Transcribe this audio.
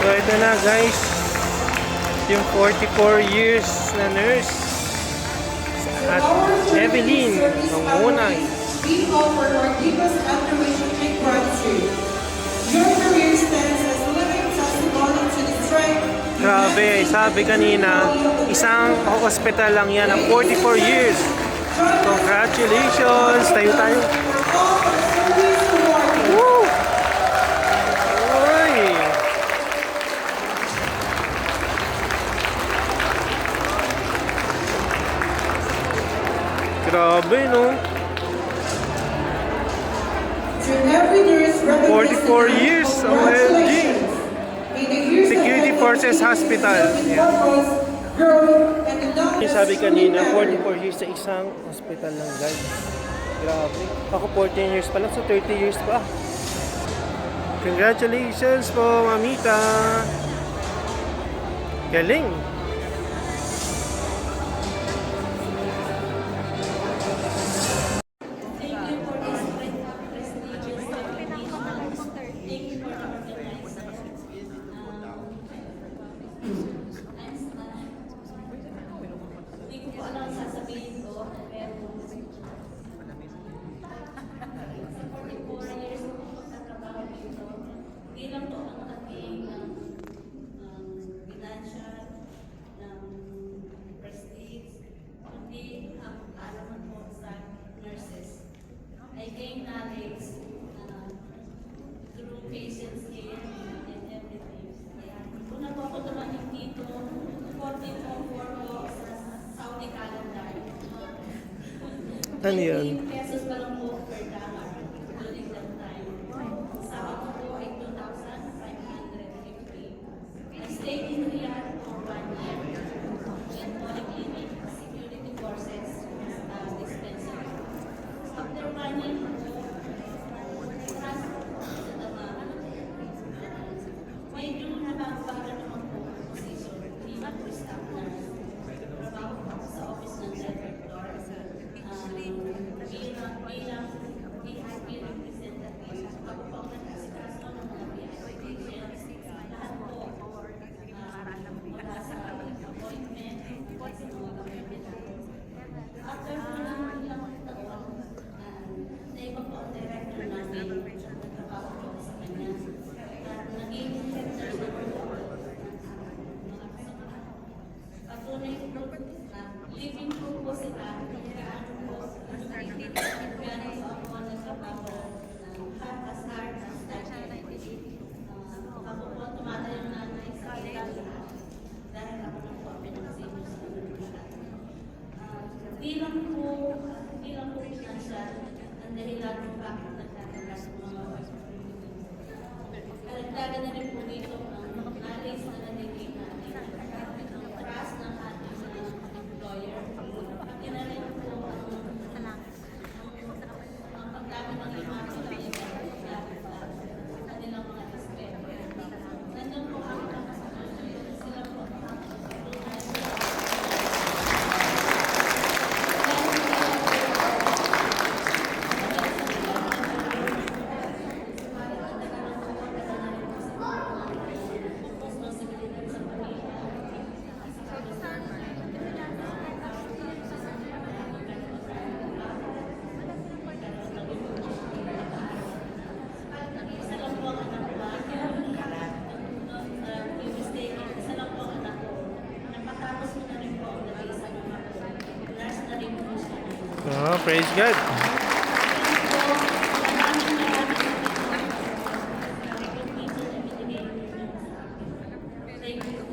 So ito na guys, yung 44 years na nurse at Evelyn Mangunay. We offer our deepest admiration and gratitude. Your career stands as living testimony to the strength. Grabe, sabi kanina, isang hospital lang yan ng 44 years. Congratulations! Tayo tayo. Woo! Uy! Grabe, no? 44 years, OMG! Security Forces Hospital. Yeah. Sabi kanina, 44 years sa isang hospital lang guys. Grabe. Ako 14 years pa lang, so 30 years pa. Congratulations po, Mamita. Galing. Hindi ko alam sasabihin ko, pero 44 years ko sa trabaho dito. Hindi lang to ang aking financial, ng prestige, kundi ang alaman ko sa nurses. I gain knowledge through patients care and everything. Una po ako dumating dito, 14.4 ko sa Saudi calendar. Ano yun? 15 pesos pa lang po per dollar during that time. Sa ako po ay 2,550. I stayed in Riyadh for 1 year. And polyclinic, security courses, dispensary. After 1 year, medyo nababaga naman po ang position. Hindi ako staff nurse. Trabaho ako sa office ng director. Bilang VIP representative. Ako po ang nag-asikaso ng mga VIP patients. Lahat po mula sa appointment, sa mga appointment. After po ng ilang taon, naiba po ang director namin. Nagtrabaho po sa kanya. Naging center na po mga kasama. Patunay po, living po po sila, gaano po, gaano po ako nagtrabaho, as hard as study. Ako po tumatayo na sa ilang dahil ako lang po pinagsimulan sa mga. Bilang po financial, ang dahilan po bakit nagtatagas ng mga kalagdagan na rin po dito ang knowledge na nagiging natin, ang trust ng ating employer. Pati na rin po ang pagdami ng mga kaibigan sa kanilang mga respeto. Nandun po ang sila po ang Oh, praise God. Thank you.